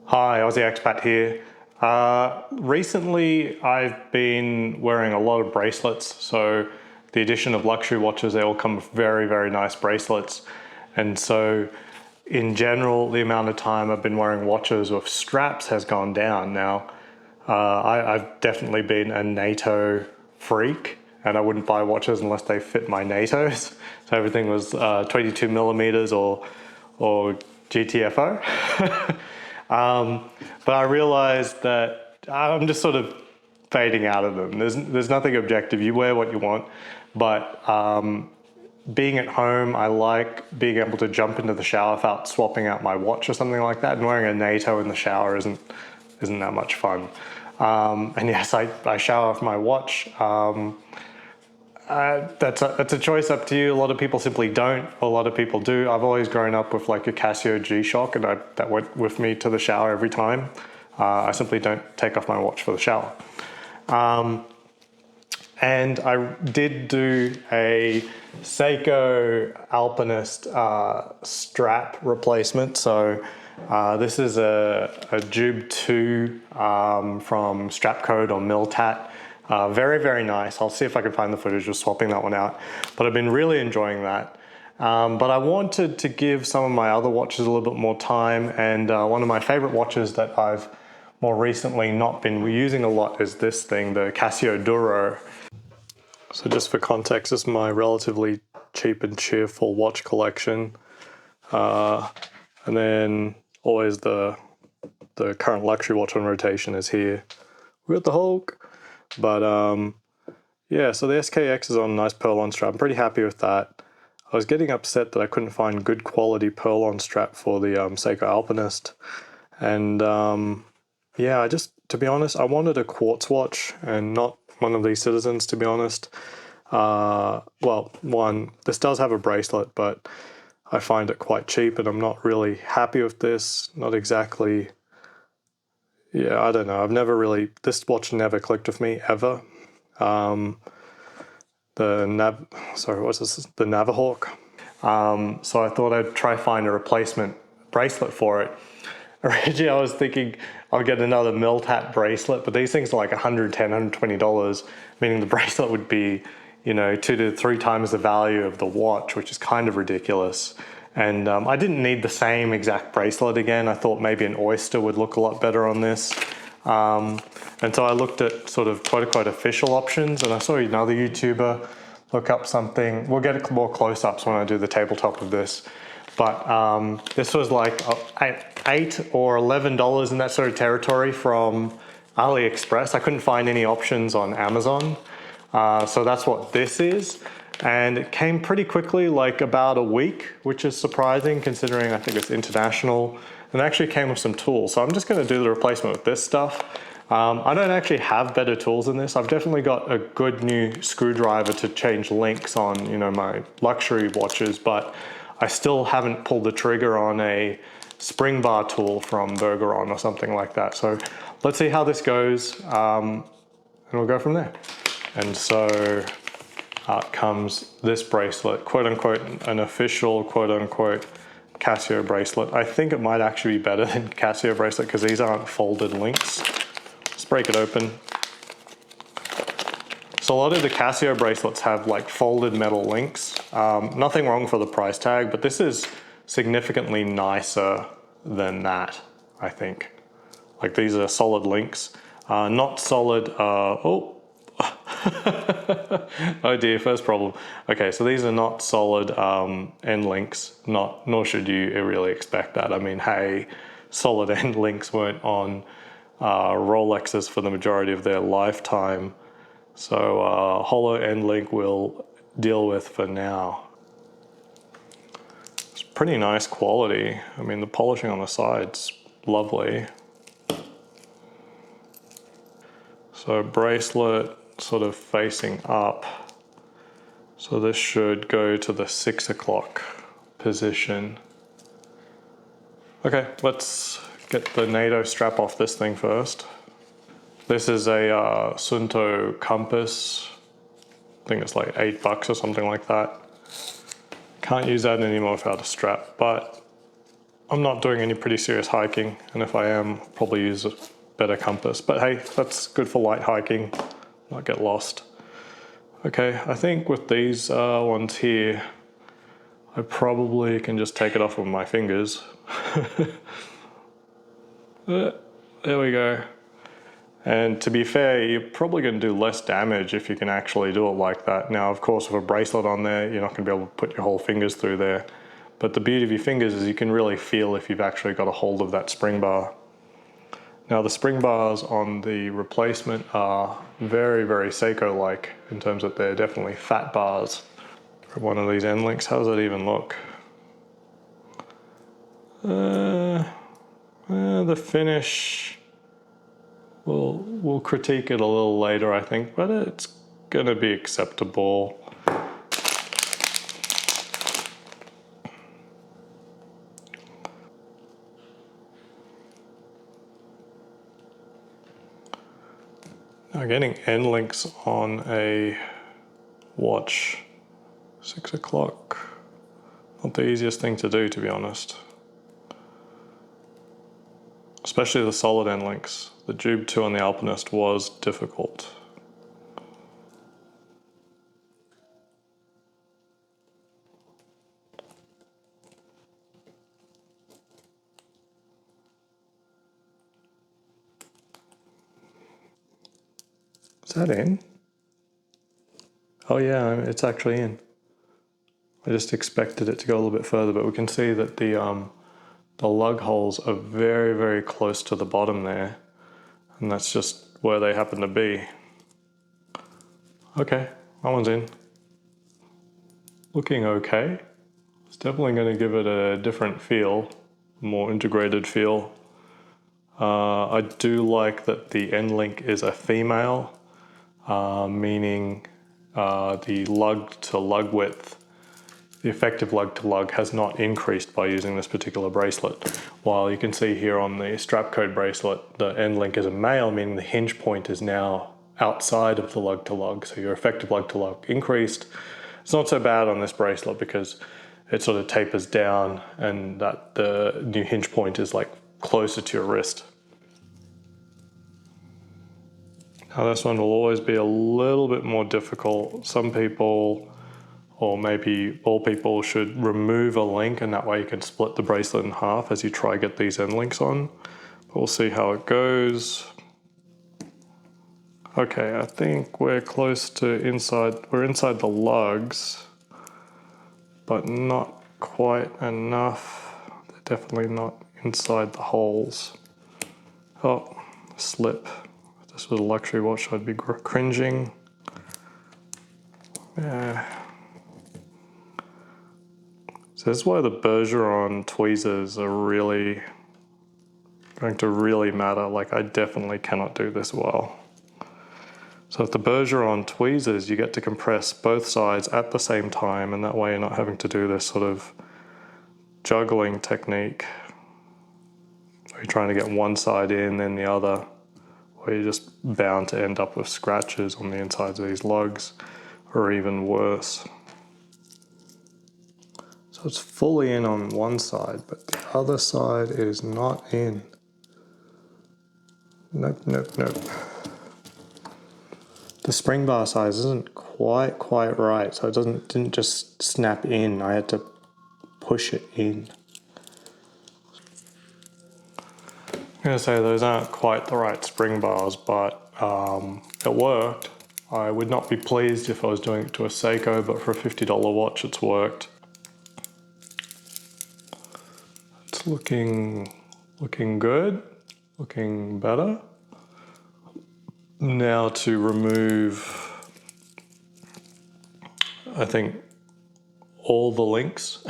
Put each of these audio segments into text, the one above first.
Hi, Aussie Expat here. Recently, I've been wearing a lot of bracelets. So the addition of luxury watches, they all come with very, very nice bracelets. And so in general, the amount of time I've been wearing watches with straps has gone down. Now, I've definitely been a Nato freak, and I wouldn't buy watches unless they fit my NATOs. So everything was 22 millimeters or GTFO. But I realized that I'm just sort of fading out of them. There's nothing objective. You wear what you want, but being at home, I like being able to jump into the shower without swapping out my watch or something like that. And wearing a NATO in the shower isn't that much fun. And yes, I shower with my watch. That's a choice up to you. A lot of people simply don't. A lot of people do. I've always grown up with like a Casio G-Shock, and that went with me to the shower every time. I simply don't take off my watch for the shower. And I did do a Seiko Alpinist strap replacement. So this is a Jube 2 from Strapcode or Miltat. Very, very nice. I'll see if I can find the footage of swapping that one out. But I've been really enjoying that. But I wanted to give some of my other watches a little bit more time. And one of my favorite watches that I've more recently not been using a lot is this thing, the Casio Duro. So just for context, this is my relatively cheap and cheerful watch collection. And then always the current luxury watch on rotation is here. We got the Hulk. But yeah, so the SKX is on a nice pearl-on strap. I'm pretty happy with that. I was getting upset that I couldn't find good quality pearl-on strap for the Seiko Alpinist. And yeah, to be honest, I wanted a quartz watch and not one of these Citizens, to be honest. Well, this does have a bracelet, but I find it quite cheap and I'm not really happy with this. Not exactly. Yeah, I don't know. This watch never clicked with me ever. The Navahawk. So I thought I'd try find a replacement bracelet for it. Originally, I was thinking I'll get another Miltat bracelet, but these things are like $110, $120, meaning the bracelet would be, 2 to 3 times the value of the watch, which is kind of ridiculous. And I didn't need the same exact bracelet again. I thought maybe an Oyster would look a lot better on this. And so I looked at sort of quote-unquote official options, and I saw another YouTuber look up something. We'll get more close-ups when I do the tabletop of this. But this was like $8 or $11 in that sort of territory from AliExpress. I couldn't find any options on Amazon. So that's what this is. And it came pretty quickly, like about a week, which is surprising considering I think it's international. And it actually came with some tools. So I'm just going to do the replacement with this stuff. I don't actually have better tools than this. I've definitely got a good new screwdriver to change links on, my luxury watches, but I still haven't pulled the trigger on a spring bar tool from Bergeron or something like that. So let's see how this goes, and we'll go from there. And so out comes this bracelet, quote unquote, an official quote unquote Casio bracelet. I think it might actually be better than Casio bracelet because these aren't folded links. Let's break it open. So a lot of the Casio bracelets have like folded metal links. Nothing wrong for the price tag, but this is significantly nicer than that, I think. Like these are solid links, not solid, oh dear, first problem. Okay, so these are not solid end links, nor should you really expect that. I mean, hey, solid end links weren't on Rolexes for the majority of their lifetime. So hollow end link we'll deal with for now. It's pretty nice quality. I mean, the polishing on the side's lovely. So bracelet sort of facing up. So this should go to the 6 o'clock position. Okay, let's get the NATO strap off this thing first. This is a Sunto compass. I think it's like $8 or something like that. Can't use that anymore without a strap, but I'm not doing any pretty serious hiking, and if I am, I'll probably use a better compass. But hey, that's good for light hiking, not get lost. Okay, I think with these ones here, I probably can just take it off with my fingers. There we go. And to be fair, you're probably going to do less damage if you can actually do it like that. Now, of course, with a bracelet on there, you're not going to be able to put your whole fingers through there. But the beauty of your fingers is you can really feel if you've actually got a hold of that spring bar. Now, the spring bars on the replacement are very, very Seiko-like in terms that they're definitely fat bars. For one of these end links, how does that even look? The finish, we'll critique it a little later, I think, but it's gonna be acceptable. Now, getting end links on a watch, 6 o'clock, not the easiest thing to do, to be honest. Especially the solid end links. The Jube 2 on the Alpinist was difficult. Is that in? Oh yeah, it's actually in. I just expected it to go a little bit further, but we can see that the lug holes are very, very close to the bottom there, and that's just where they happen to be. Okay, that one's in. Looking okay. It's definitely going to give it a different feel, more integrated feel. I do like that the end link is a female, meaning the lug to lug width, the effective lug to lug has not increased by using this particular bracelet. While you can see here on the strap code bracelet, the end link is a male, meaning the hinge point is now outside of the lug to lug. So your effective lug to lug increased. It's not so bad on this bracelet because it sort of tapers down and that the new hinge point is like closer to your wrist. Now this one will always be a little bit more difficult. Some people, or maybe all people, should remove a link, and that way you can split the bracelet in half as you try to get these end links on. But we'll see how it goes. Okay, I think we're close to we're inside the lugs, but not quite enough. They're definitely not inside the holes. Oh, slip. If this was a luxury watch, I'd be cringing. Yeah. So this is why the Bergeron tweezers are really going to really matter. Like, I definitely cannot do this well. So with the Bergeron tweezers, you get to compress both sides at the same time, and that way you're not having to do this sort of juggling technique where you're trying to get one side in, then the other, where you're just bound to end up with scratches on the insides of these lugs, or even worse. So it's fully in on one side, but the other side is not in. Nope, nope, nope. The spring bar size isn't quite right, so it didn't just snap in. I had to push it in. I'm gonna say those aren't quite the right spring bars, but it worked. I would not be pleased if I was doing it to a Seiko, but for a $50 watch, it's worked. It's looking good, looking better. Now to remove, I think, all the links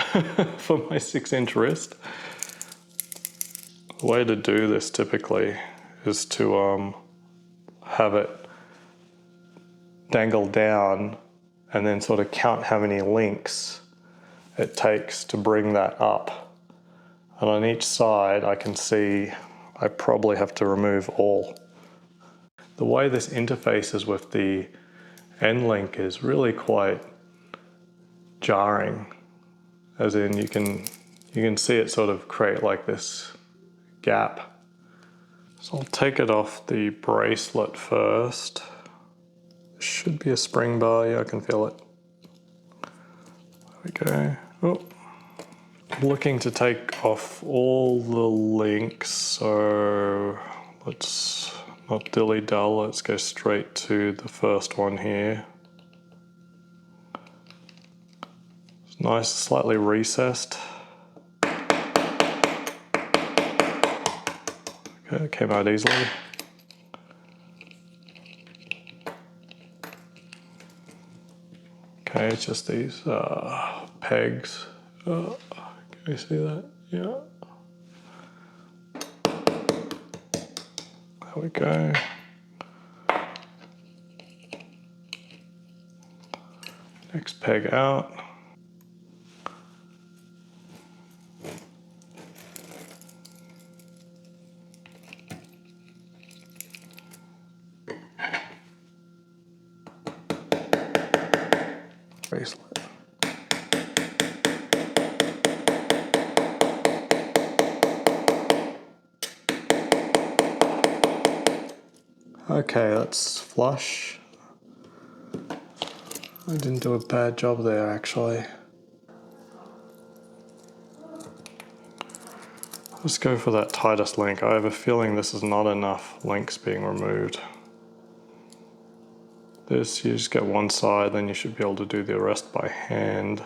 for my 6-inch wrist. The way to do this typically is to have it dangle down and then sort of count how many links it takes to bring that up. And on each side I can see I probably have to remove all. The way this interfaces with the end link is really quite jarring, as in you can you can see it sort of create like this gap. So I'll take it off the bracelet first. Should be a spring bar, yeah, I can feel it. There we go. Oh. I'm looking to take off all the links, so let's not dilly-dally, let's go straight to the first one here. It's nice, slightly recessed. Okay, it came out easily. Okay, it's just these pegs. Can you see that? Yeah. There we go. Next peg out. Bracelet. Okay, that's flush. I didn't do a bad job there actually. Let's go for that tightest link. I have a feeling this is not enough links being removed. This, you just get one side, then you should be able to do the rest by hand.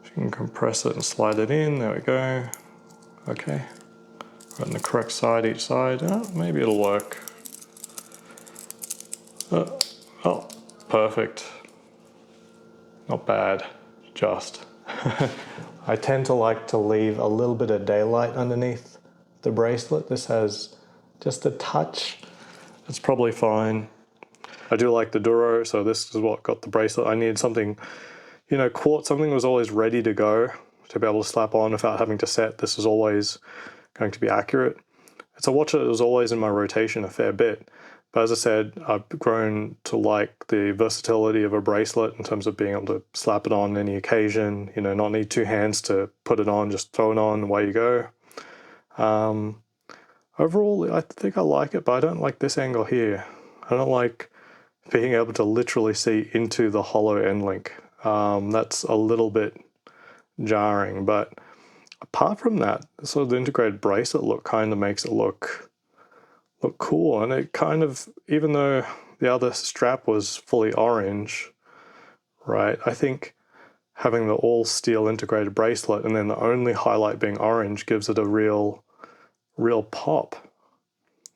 You can compress it and slide it in, there we go. Okay, right on the correct side each side. Oh, maybe it'll work. Oh, perfect. Not bad, just. I tend to like to leave a little bit of daylight underneath the bracelet. This has just a touch. It's probably fine. I do like the Duro, so this is what got the bracelet. I needed something, you know, quartz, something was always ready to go to be able to slap on without having to set. This is always going to be accurate. It's a watch that was always in my rotation a fair bit. But as I said, I've grown to like the versatility of a bracelet in terms of being able to slap it on any occasion, you know, not need two hands to put it on, just throw it on, away you go. Overall, I think I like it, but I don't like this angle here. I don't like being able to literally see into the hollow end link. That's a little bit jarring, but apart from that, sort of the integrated bracelet look kind of makes it look cool. And it kind of, even though the other strap was fully orange, right, I think having the all steel integrated bracelet and then the only highlight being orange gives it a real pop.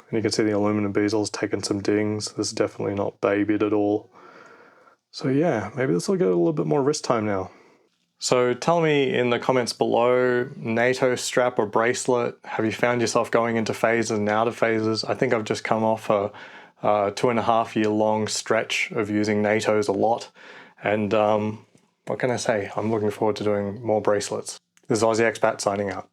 And you can see the aluminum bezel's taken some dings. This is definitely not babied at all. So yeah, maybe this will get a little bit more wrist time now. So tell me in the comments below, NATO strap or bracelet, have you found yourself going into phases and out of phases? I think I've just come off a 2.5 year long stretch of using NATOs a lot. And what can I say? I'm looking forward to doing more bracelets. This is Aussie Expat signing out.